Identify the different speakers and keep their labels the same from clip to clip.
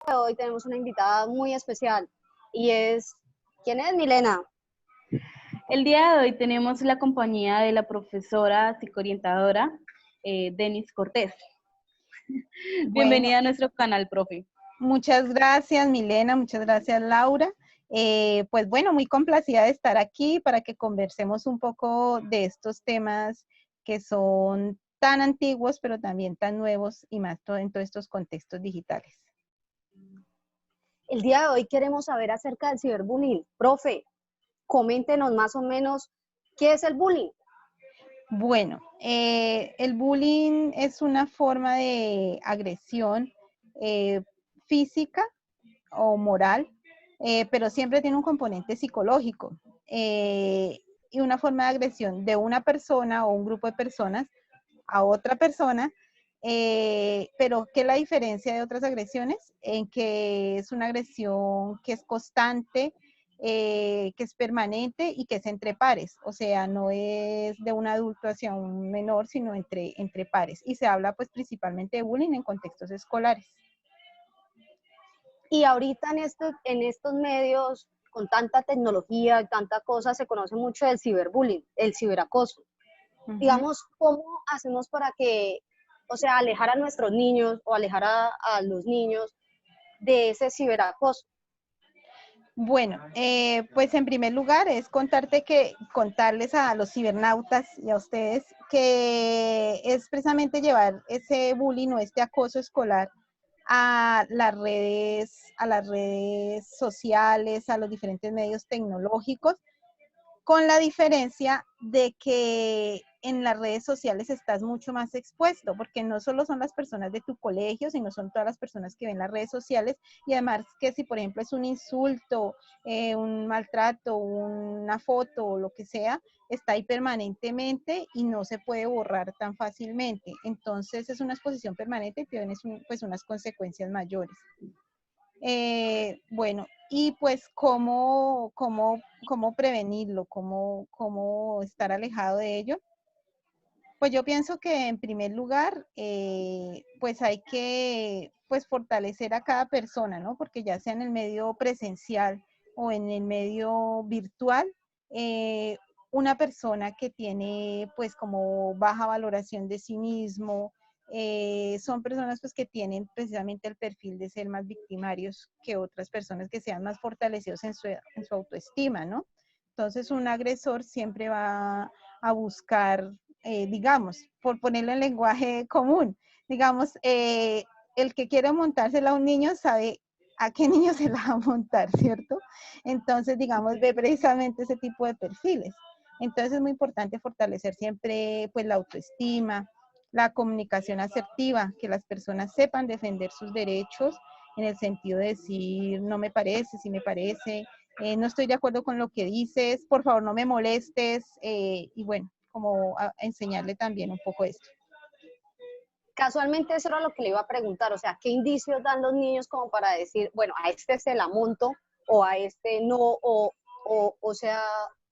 Speaker 1: Hoy tenemos una invitada muy especial y es, ¿quién es Milena?
Speaker 2: El día de hoy tenemos la compañía de la profesora psicoorientadora Denis Cortés.
Speaker 3: Bueno,
Speaker 2: Bienvenida a nuestro canal, profe.
Speaker 3: muchas gracias, Milena, muchas gracias, Laura. Pues bueno, muy complacida de estar aquí para que conversemos un poco de estos temas que son tan antiguos, pero también tan nuevos y más en todos estos contextos digitales.
Speaker 1: El día de hoy queremos saber acerca del ciberbullying. Profe, coméntenos más o menos qué es el bullying.
Speaker 3: Bueno, el bullying es una forma de agresión física o moral, pero siempre tiene un componente psicológico y una forma de agresión de una persona o un grupo de personas a otra persona, pero ¿qué es la diferencia de otras agresiones? En que es una agresión que es constante, que es permanente y que es entre pares, o sea, no es de un adulto hacia un menor, sino entre pares. Y se habla pues principalmente de bullying en contextos escolares.
Speaker 1: Y ahorita en estos medios, con tanta tecnología y tanta cosa, se conoce mucho del ciberbullying, el ciberacoso. Digamos, ¿cómo hacemos para que, o sea, alejar a nuestros niños o alejar a los niños de ese ciberacoso?
Speaker 3: Bueno, pues en primer lugar es contarles a los cibernautas y a ustedes que es precisamente llevar ese bullying o este acoso escolar a las redes sociales, a los diferentes medios tecnológicos, con la diferencia de que en las redes sociales estás mucho más expuesto, porque no solo son las personas de tu colegio, sino son todas las personas que ven las redes sociales, y además que si por ejemplo es un insulto, un maltrato, una foto o lo que sea, está ahí permanentemente y no se puede borrar tan fácilmente. Entonces es una exposición permanente y tiene pues unas consecuencias mayores. Bueno, y pues cómo prevenirlo, cómo estar alejado de ello. Pues yo pienso que en primer lugar, pues hay que pues fortalecer a cada persona, ¿no? Porque ya sea en el medio presencial o en el medio virtual, una persona que tiene pues como baja valoración de sí mismo, son personas pues que tienen precisamente el perfil de ser más victimarios que otras personas que sean más fortalecidos en su autoestima, ¿no? Entonces un agresor siempre va a buscar, digamos, por ponerlo en lenguaje común, digamos, el que quiere montársela a un niño sabe a qué niño se la va a montar, ¿cierto? Entonces, digamos, ve precisamente ese tipo de perfiles. Entonces es muy importante fortalecer siempre pues la autoestima, la comunicación asertiva, que las personas sepan defender sus derechos en el sentido de decir, no me parece, sí me parece, no estoy de acuerdo con lo que dices, por favor no me molestes, y bueno, como a enseñarle también un poco esto.
Speaker 1: Casualmente eso era lo que le iba a preguntar, o sea, ¿qué indicios dan los niños como para decir, bueno, a este se la monto o a este no, o sea,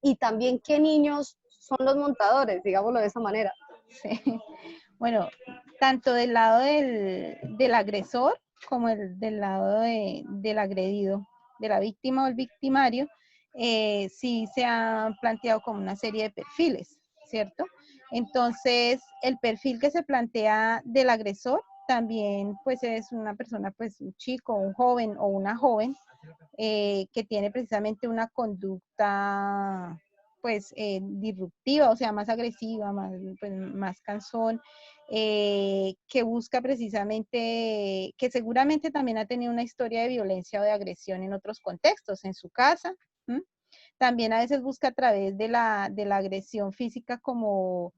Speaker 1: y también qué niños son los montadores, digámoslo de esa manera?
Speaker 3: Sí. Bueno, tanto del lado del agresor como del lado del agredido, de la víctima o el victimario, sí se han planteado como una serie de perfiles, ¿cierto? Entonces, el perfil que se plantea del agresor también pues es una persona, pues un chico, un joven o una joven que tiene precisamente una conducta pues disruptiva, o sea, más agresiva, más cansón, que busca precisamente, que seguramente también ha tenido una historia de violencia o de agresión en otros contextos, en su casa. ¿M? También a veces busca a través de la agresión física como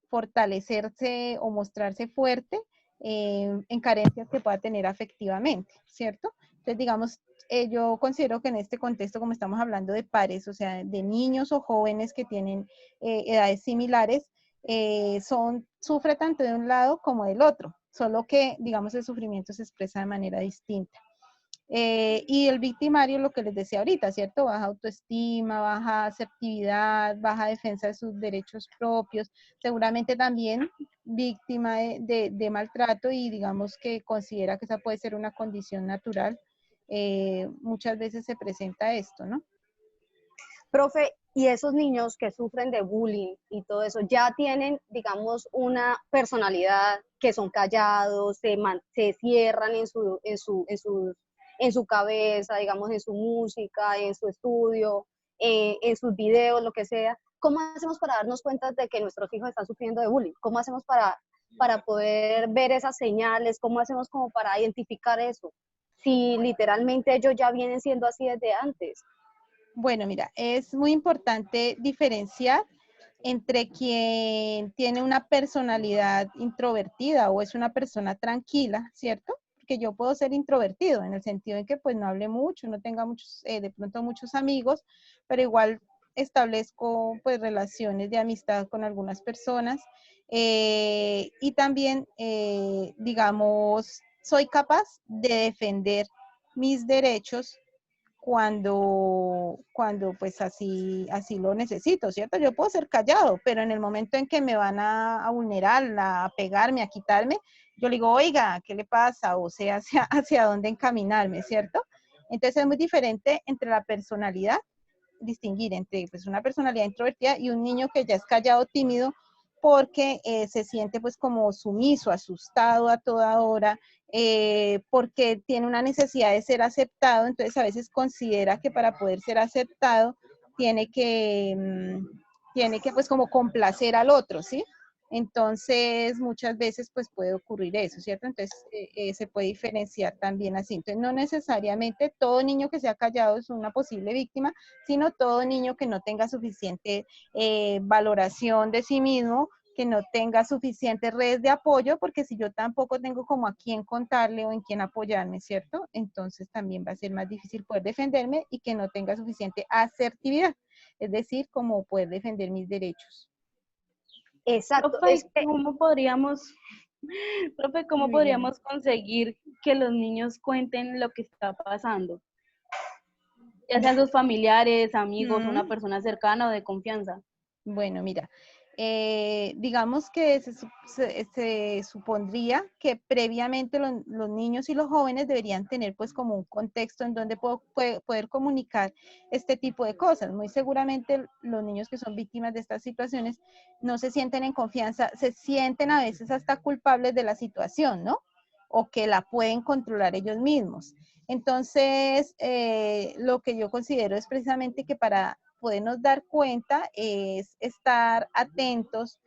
Speaker 3: fortalecerse o mostrarse fuerte en carencias que pueda tener afectivamente, ¿cierto? Entonces, digamos, yo considero que en este contexto, como estamos hablando de pares, o sea, de niños o jóvenes que tienen edades similares, sufre tanto de un lado como del otro, solo que, digamos, el sufrimiento se expresa de manera distinta. Y el victimario, lo que les decía ahorita, ¿cierto? Baja autoestima, baja asertividad, baja defensa de sus derechos propios, seguramente también víctima de maltrato y digamos que considera que esa puede ser una condición natural, muchas veces se presenta esto, ¿no?
Speaker 1: Profe, y esos niños que sufren de bullying y todo eso, ya tienen, digamos, una personalidad, que son callados, se cierran en su cabeza, digamos, en su música, en su estudio, en sus videos, lo que sea. ¿Cómo hacemos para darnos cuenta de que nuestros hijos están sufriendo de bullying? ¿Cómo hacemos para poder ver esas señales? ¿Cómo hacemos como para identificar eso? Si literalmente ellos ya vienen siendo así desde antes.
Speaker 3: Bueno, mira, es muy importante diferenciar entre quien tiene una personalidad introvertida o es una persona tranquila, ¿cierto? Porque yo puedo ser introvertido en el sentido en que pues no hable mucho, no tenga muchos, de pronto muchos amigos, pero igual establezco pues relaciones de amistad con algunas personas y también, digamos, soy capaz de defender mis derechos cuando pues así lo necesito, ¿cierto? Yo puedo ser callado, pero en el momento en que me van a vulnerar, a pegarme, a quitarme, yo le digo, oiga, ¿qué le pasa? O sea, hacia dónde encaminarme, ¿cierto? Entonces es muy diferente entre la personalidad, distinguir entre pues una personalidad introvertida y un niño que ya es callado, tímido, porque se siente pues como sumiso, asustado a toda hora, porque tiene una necesidad de ser aceptado, entonces a veces considera que para poder ser aceptado tiene que, tiene que pues como complacer al otro, ¿sí? Entonces muchas veces pues puede ocurrir eso, ¿cierto? Entonces se puede diferenciar también así. Entonces no necesariamente todo niño que sea callado es una posible víctima, sino todo niño que no tenga suficiente valoración de sí mismo, que no tenga suficientes redes de apoyo, porque si yo tampoco tengo como a quién contarle o en quién apoyarme, ¿cierto? Entonces también va a ser más difícil poder defenderme y que no tenga suficiente asertividad, es decir, como poder defender mis derechos.
Speaker 1: Exacto, es
Speaker 2: Profe,
Speaker 1: que
Speaker 2: ¿cómo podríamos conseguir que los niños cuenten lo que está pasando? Ya sean sus familiares, amigos, una persona cercana o de confianza.
Speaker 3: Bueno, mira, digamos que se supondría que previamente los niños y los jóvenes deberían tener pues como un contexto en donde poder comunicar este tipo de cosas. Muy seguramente los niños que son víctimas de estas situaciones no se sienten en confianza, se sienten a veces hasta culpables de la situación, ¿no? O que la pueden controlar ellos mismos. Entonces, lo que yo considero es precisamente que para podernos dar cuenta es estar atentas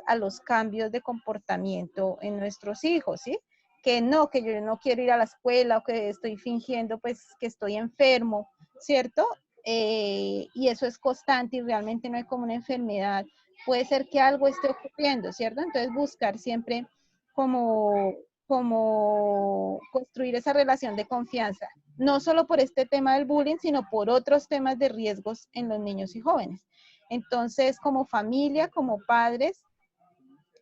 Speaker 3: a los cambios de comportamiento en nuestros hijos, ¿sí? Que yo no quiero ir a la escuela o que estoy fingiendo pues que estoy enfermo, ¿cierto? Y eso es constante y realmente no hay como una enfermedad. Puede ser que algo esté ocurriendo, ¿cierto? Entonces buscar siempre como construir esa relación de confianza, no solo por este tema del bullying, sino por otros temas de riesgos en los niños y jóvenes. Entonces, como familia, como padres,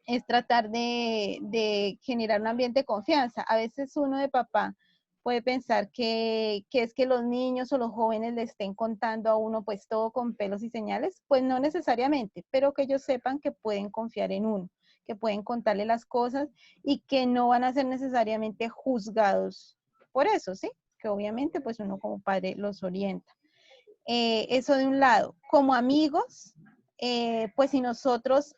Speaker 3: es tratar de generar un ambiente de confianza. A veces uno de papá puede pensar que es que los niños o los jóvenes le estén contando a uno pues todo con pelos y señales, pues no necesariamente, pero que ellos sepan que pueden confiar en uno, que pueden contarle las cosas y que no van a ser necesariamente juzgados por eso, ¿sí? Que obviamente pues uno como padre los orienta. Eso de un lado. Como amigos, pues si nosotros,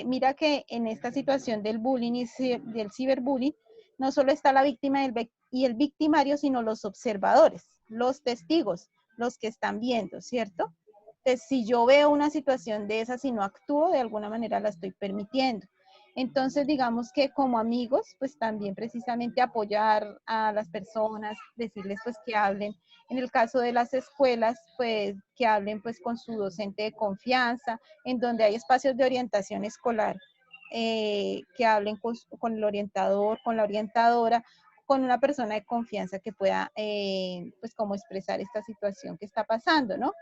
Speaker 3: mira que en esta situación del bullying y del ciberbullying, no solo está la víctima y el victimario, sino los observadores, los testigos, los que están viendo, ¿cierto? Entonces, si yo veo una situación de esa, si no actúo, de alguna manera la estoy permitiendo. Entonces, digamos que como amigos, pues también precisamente apoyar a las personas, decirles pues que hablen. En el caso de las escuelas, pues que hablen pues con su docente de confianza, en donde hay espacios de orientación escolar, que hablen con el orientador, con la orientadora, con una persona de confianza que pueda pues como expresar esta situación que está pasando, ¿no?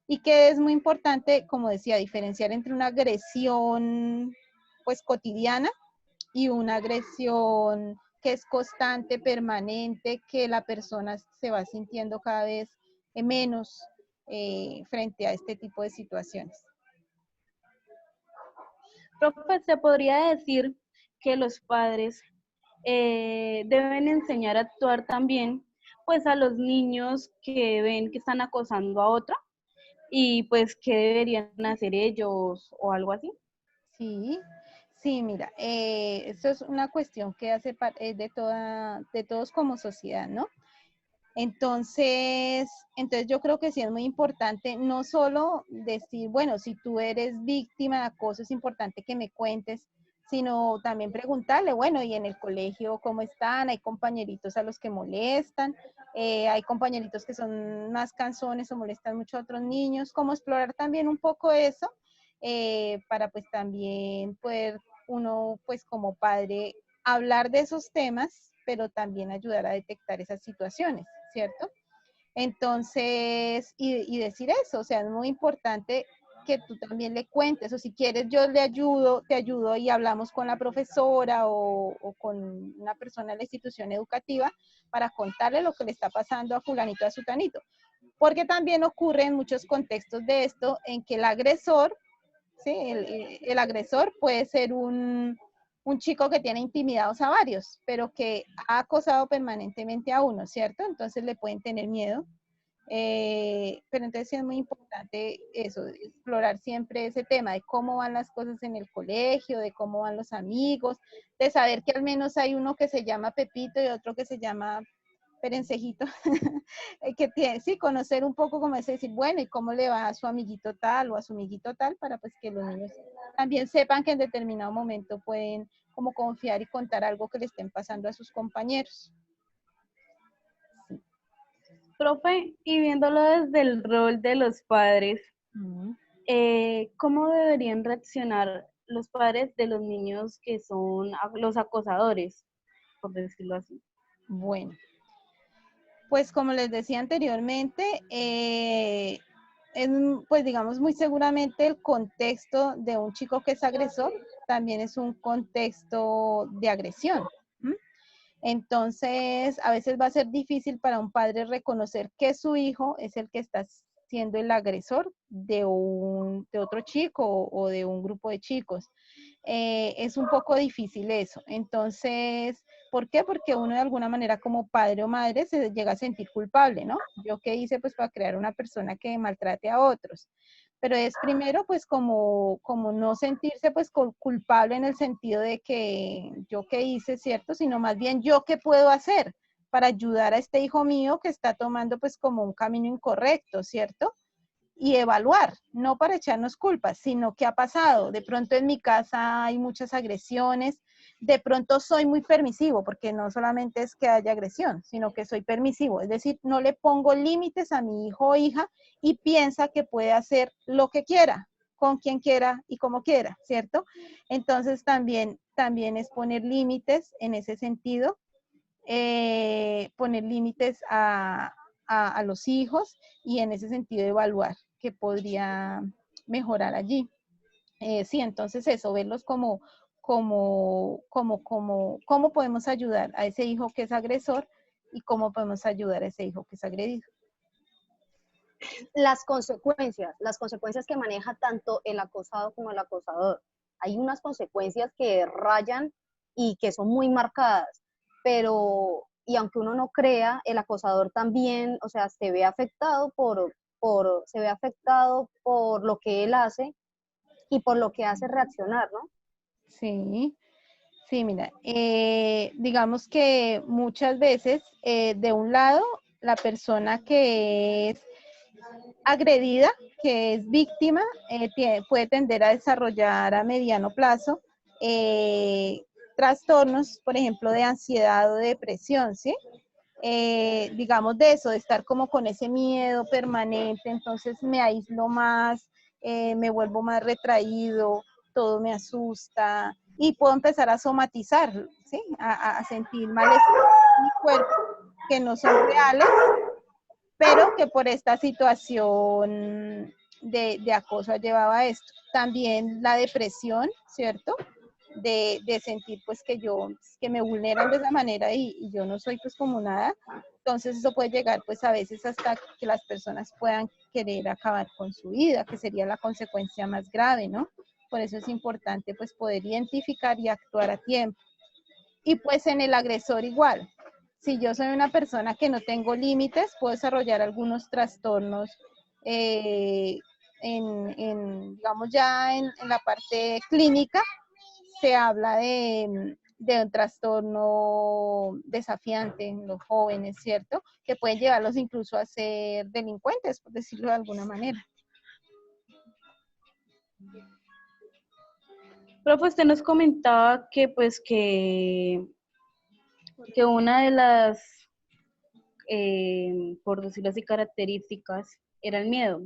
Speaker 3: Y que es muy importante, como decía, diferenciar entre una agresión pues cotidiana y una agresión que es constante, permanente, que la persona se va sintiendo cada vez menos frente a este tipo de situaciones.
Speaker 2: Profe, se podría decir que los padres deben enseñar a actuar también, pues a los niños que ven que están acosando a otra y pues qué deberían hacer ellos o algo así.
Speaker 3: Sí, sí, mira, esto es una cuestión que hace parte de todos como sociedad, ¿no? Entonces yo creo que sí es muy importante no solo decir, bueno, si tú eres víctima de acoso, es importante que me cuentes, sino también preguntarle, bueno, y en el colegio, ¿cómo están? ¿Hay compañeritos a los que molestan? ¿Hay compañeritos que son más cansones o molestan mucho a otros niños? Como explorar también un poco eso, para pues también poder uno, pues como padre, hablar de esos temas, pero también ayudar a detectar esas situaciones, ¿cierto? Entonces, y decir eso, o sea, es muy importante que tú también le cuentes, o si quieres yo le ayudo, te ayudo y hablamos con la profesora o con una persona de la institución educativa para contarle lo que le está pasando a fulanito, a sutanito. Porque también ocurre en muchos contextos de esto en que el agresor, ¿sí? El agresor puede ser un chico que tiene intimidados a varios, pero que ha acosado permanentemente a uno, ¿cierto? Entonces le pueden tener miedo. Pero entonces sí es muy importante eso, explorar siempre ese tema de cómo van las cosas en el colegio, de cómo van los amigos, de saber que al menos hay uno que se llama Pepito y otro que se llama Perencejito, que tiene, sí, conocer un poco como es decir, bueno, y cómo le va a su amiguito tal o a su amiguito tal, para pues que los niños también sepan que en determinado momento pueden como confiar y contar algo que le estén pasando a sus compañeros.
Speaker 2: Profe, y viéndolo desde el rol de los padres, ¿cómo deberían reaccionar los padres de los niños que son los acosadores, por decirlo así?
Speaker 3: Bueno, pues como les decía anteriormente, pues digamos muy seguramente el contexto de un chico que es agresor también es un contexto de agresión. ¿M? Entonces, a veces va a ser difícil para un padre reconocer que su hijo es el que está siendo el agresor de otro chico o de un grupo de chicos. Es un poco difícil eso. Entonces, ¿por qué? Porque uno de alguna manera como padre o madre se llega a sentir culpable, ¿no? ¿Yo qué hice pues para crear una persona que maltrate a otros? Pero es primero pues como no sentirse pues culpable en el sentido de que yo qué hice, ¿cierto? Sino más bien yo qué puedo hacer para ayudar a este hijo mío que está tomando pues como un camino incorrecto, ¿cierto? Y evaluar, no para echarnos culpas, sino qué ha pasado. De pronto en mi casa hay muchas agresiones, de pronto soy muy permisivo, porque no solamente es que haya agresión, sino que soy permisivo, es decir, no le pongo límites a mi hijo o hija y piensa que puede hacer lo que quiera, con quien quiera y como quiera, ¿cierto? Entonces también es poner límites en ese sentido, poner límites a los hijos y en ese sentido evaluar qué podría mejorar allí. Sí, entonces eso, verlos cómo podemos ayudar a ese hijo que es agresor y cómo podemos ayudar a ese hijo que es agredido.
Speaker 1: Las consecuencias que maneja tanto el acosado como el acosador. Hay unas consecuencias que rayan y que son muy marcadas, pero, y aunque uno no crea, el acosador también, o sea, se ve afectado se ve afectado por lo que él hace y por lo que hace reaccionar, ¿no?
Speaker 3: Sí, sí, mira, digamos que muchas veces, de un lado, la persona que es agredida, que es víctima, puede tender a desarrollar a mediano plazo trastornos, por ejemplo, de ansiedad o de depresión, ¿sí? Digamos de eso, de estar como con ese miedo permanente, entonces me aíslo más, me vuelvo más retraído, todo me asusta y puedo empezar a somatizar, ¿sí? A sentir malestar en mi cuerpo que no son reales, pero que por esta situación de acoso ha llevado a esto. También la depresión, ¿cierto? De sentir pues que me vulneran de esa manera y yo no soy pues como nada. Entonces eso puede llegar pues a veces hasta que las personas puedan querer acabar con su vida, que sería la consecuencia más grave, ¿no? Por eso es importante pues poder identificar y actuar a tiempo. Y pues en el agresor igual. Si yo soy una persona que no tengo límites, puedo desarrollar algunos trastornos digamos ya en la parte clínica, se habla de un trastorno desafiante en los jóvenes, ¿cierto? Que puede llevarlos incluso a ser delincuentes, por decirlo de alguna manera.
Speaker 2: Profe, usted nos comentaba que pues que una de las, por decirlo así, características era el miedo.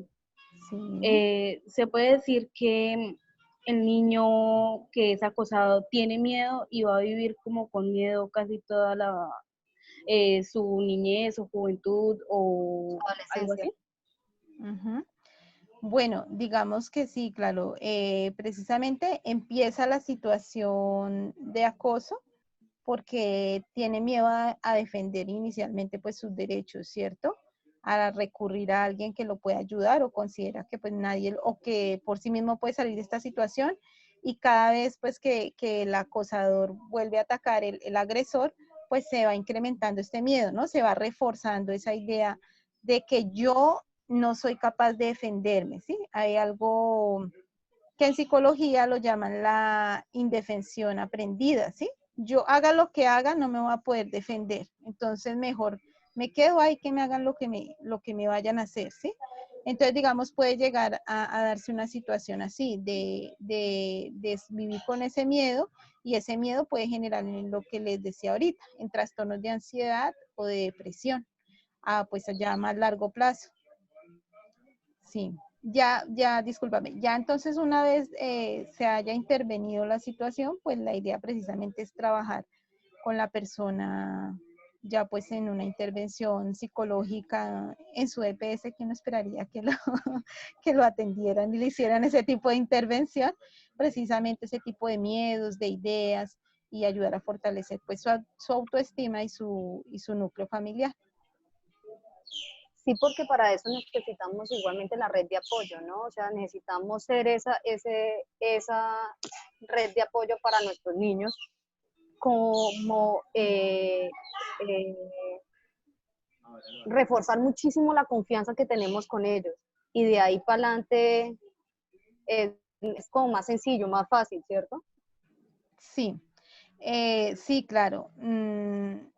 Speaker 3: Sí.
Speaker 2: Se puede decir que el niño que es acosado tiene miedo y va a vivir como con miedo casi toda su niñez o juventud o algo
Speaker 1: Adolescencia.
Speaker 2: así.
Speaker 3: Uh-huh. Bueno, digamos que sí, claro. Precisamente empieza la situación de acoso porque tiene miedo a defender inicialmente pues sus derechos, ¿cierto? A recurrir a alguien que lo pueda ayudar o considera que pues nadie o que por sí mismo puede salir de esta situación, y cada vez pues que el acosador vuelve a atacar el agresor, pues se va incrementando este miedo, ¿no? Se va reforzando esa idea de que yo no soy capaz de defenderme, ¿sí? Hay algo que en psicología lo llaman la indefensión aprendida, ¿sí? Yo haga lo que haga, no me voy a poder defender. Entonces, mejor me quedo ahí que me hagan lo que me vayan a hacer, ¿sí? Entonces, digamos, puede llegar a darse una situación así, de vivir con ese miedo, y ese miedo puede generar en lo que les decía ahorita, en trastornos de ansiedad o de depresión, pues ya a más largo plazo. Sí, discúlpame, ya entonces una vez se haya intervenido la situación, pues la idea precisamente es trabajar con la persona ya pues en una intervención psicológica en su EPS, que uno esperaría que que lo atendieran y le hicieran ese tipo de intervención, precisamente ese tipo de miedos, de ideas, y ayudar a fortalecer pues su autoestima y su núcleo familiar.
Speaker 1: Sí, porque para eso necesitamos igualmente la red de apoyo, ¿no? O sea, necesitamos ser esa red de apoyo para nuestros niños, como reforzar muchísimo la confianza que tenemos con ellos. Y de ahí para adelante es como más sencillo, más fácil, ¿cierto?
Speaker 3: Sí. Sí, claro.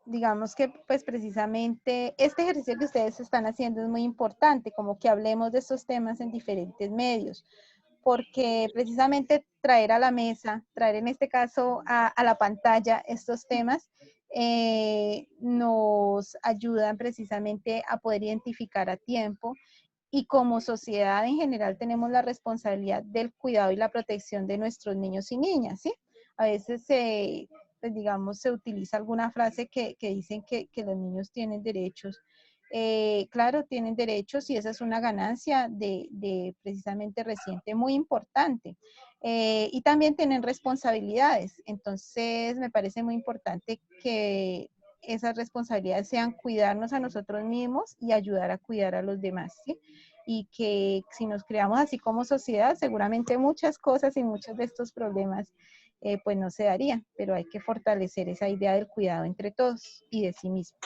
Speaker 3: Digamos que pues precisamente este ejercicio que ustedes están haciendo es muy importante, como que hablemos de estos temas en diferentes medios, porque precisamente traer a la mesa, traer en este caso a la pantalla estos temas, nos ayudan precisamente a poder identificar a tiempo, y como sociedad en general tenemos la responsabilidad del cuidado y la protección de nuestros niños y niñas, ¿sí? A veces pues digamos, se utiliza alguna frase que dicen que los niños tienen derechos. Claro, tienen derechos, y esa es una ganancia de precisamente reciente muy importante. Y también tienen responsabilidades. Entonces, me parece muy importante que esas responsabilidades sean cuidarnos a nosotros mismos y ayudar a cuidar a los demás, ¿sí? Y que si nos creamos así como sociedad, seguramente muchas cosas y muchos de estos problemas pues no se darían, pero hay que fortalecer esa idea del cuidado entre todos y de sí mismo.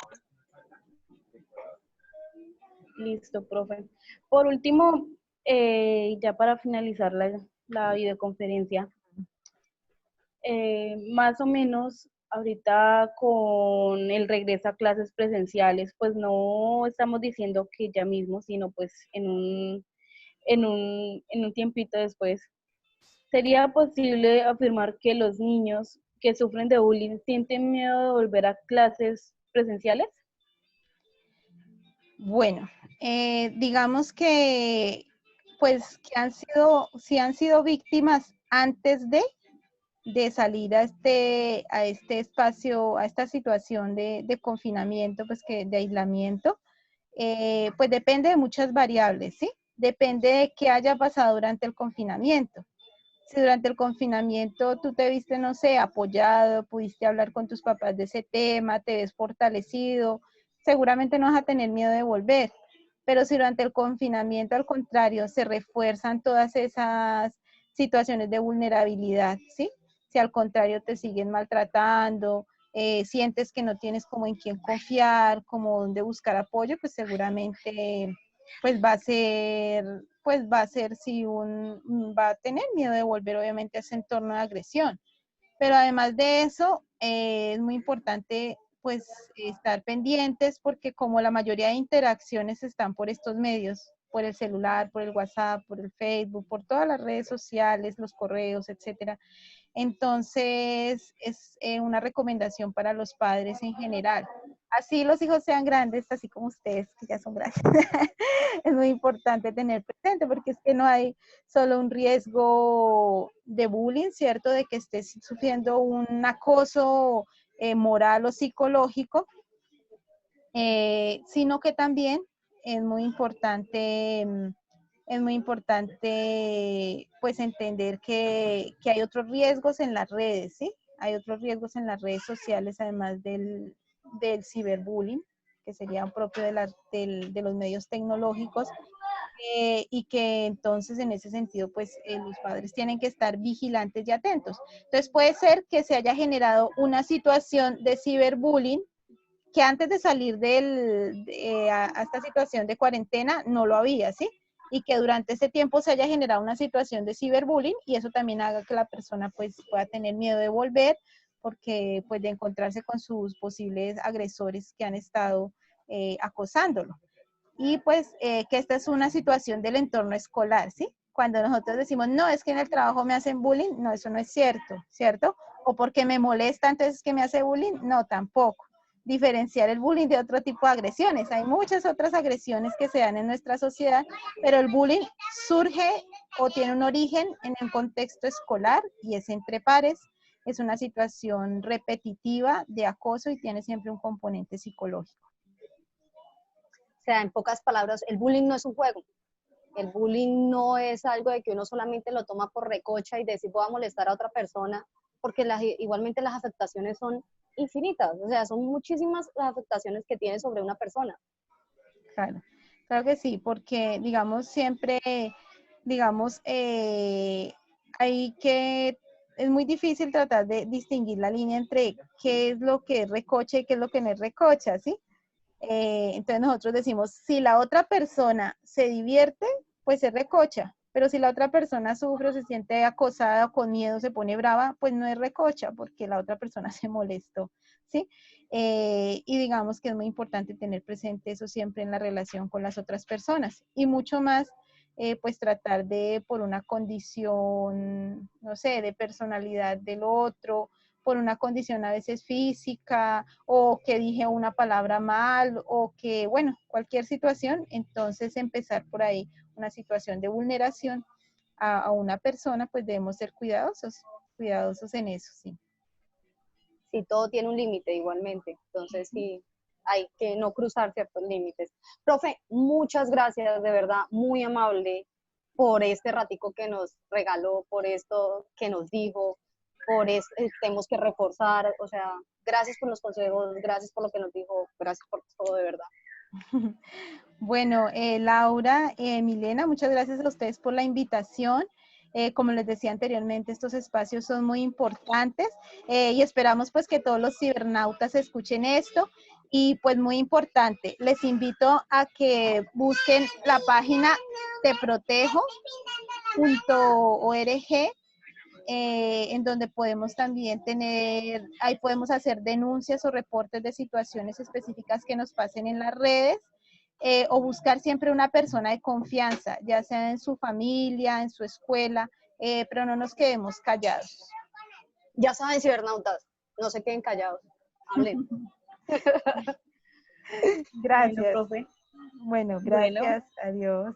Speaker 2: Listo, profe. Por último, ya para finalizar la videoconferencia, más o menos ahorita con el regreso a clases presenciales, pues no estamos diciendo que ya mismo, sino pues en un tiempito después. ¿Sería posible afirmar que los niños que sufren de bullying sienten miedo de volver a clases presenciales?
Speaker 3: Bueno, digamos que pues que si han sido víctimas antes de salir a este espacio, a esta situación de confinamiento, pues que de aislamiento, pues depende de muchas variables, ¿sí? Depende de qué haya pasado durante el confinamiento. Si durante el confinamiento tú te viste, no sé, apoyado, pudiste hablar con tus papás de ese tema, te ves fortalecido, seguramente no vas a tener miedo de volver. Pero si durante el confinamiento, al contrario, se refuerzan todas esas situaciones de vulnerabilidad, ¿sí? Si al contrario te siguen maltratando, sientes que no tienes como en quién confiar, como dónde buscar apoyo, pues seguramente pues va a ser si va a tener miedo de volver obviamente a ese entorno de agresión. Pero además de eso, es muy importante pues estar pendientes porque como la mayoría de interacciones están por estos medios, por el celular, por el WhatsApp, por el Facebook, por todas las redes sociales, los correos, etcétera. Entonces, es una recomendación para los padres en general. Así los hijos sean grandes, así como ustedes, que ya son grandes. Es muy importante tener presente porque es que no hay solo un riesgo de bullying, ¿cierto? De que estés sufriendo un acoso moral o psicológico, sino que también es muy importante, pues entender que hay otros riesgos en las redes, ¿sí? Hay otros riesgos en las redes sociales, además del ciberbullying, que sería propio de los medios tecnológicos, y que entonces en ese sentido, pues los padres tienen que estar vigilantes y atentos. Entonces puede ser que se haya generado una situación de ciberbullying que antes de salir a esta situación de cuarentena no lo había, ¿sí? Y que durante ese tiempo se haya generado una situación de ciberbullying y eso también haga que la persona pues pueda tener miedo de volver porque pues de encontrarse con sus posibles agresores que han estado acosándolo. Y pues que esta es una situación del entorno escolar, ¿sí? Cuando nosotros decimos, no, es que en el trabajo me hacen bullying, no, eso no es cierto, ¿cierto? O porque me molesta, entonces que me hace bullying, no, tampoco. Diferenciar el bullying de otro tipo de agresiones. Hay muchas otras agresiones que se dan en nuestra sociedad, pero el bullying surge o tiene un origen en el contexto escolar y es entre pares. Es una situación repetitiva de acoso y tiene siempre un componente psicológico.
Speaker 1: O sea, en pocas palabras, el bullying no es un juego. El bullying no es algo de que uno solamente lo toma por recocha y decir voy a molestar a otra persona, porque igualmente las afectaciones son infinitas, o sea, son muchísimas las afectaciones que tiene sobre una persona.
Speaker 3: Claro, claro que sí, porque digamos siempre, digamos, es muy difícil tratar de distinguir la línea entre qué es lo que es recocha y qué es lo que no es recocha, ¿sí? Entonces nosotros decimos, si la otra persona se divierte, pues es recocha, pero si la otra persona sufre o se siente acosada o con miedo, se pone brava, pues no es recocha porque la otra persona se molestó, ¿sí? Y digamos que es muy importante tener presente eso siempre en la relación con las otras personas y mucho más, pues tratar de, por una condición, no sé, de personalidad del otro, por una condición a veces física o que dije una palabra mal o que, bueno, cualquier situación, entonces empezar por ahí una situación de vulneración a una persona, pues debemos ser cuidadosos en eso, sí.
Speaker 1: Sí, todo tiene un límite igualmente, entonces sí, hay que no cruzar ciertos límites. Profe, muchas gracias, de verdad, muy amable por este ratico que nos regaló, por esto que nos dijo, tenemos que reforzar, o sea, gracias por los consejos, gracias por lo que nos dijo, gracias por todo, de verdad.
Speaker 3: Bueno, Laura, Milena, muchas gracias a ustedes por la invitación. Como les decía anteriormente, estos espacios son muy importantes y esperamos pues que todos los cibernautas escuchen esto. Y pues muy importante, les invito a que busquen la página teprotejo.org, en donde podemos también ahí podemos hacer denuncias o reportes de situaciones específicas que nos pasen en las redes. O buscar siempre una persona de confianza, ya sea en su familia, en su escuela, pero no nos quedemos callados.
Speaker 1: Ya saben, cibernautas, no se queden callados, hablen.
Speaker 3: Gracias.
Speaker 2: Bueno, profe.
Speaker 3: Bueno, gracias.
Speaker 2: Bueno.
Speaker 3: Adiós.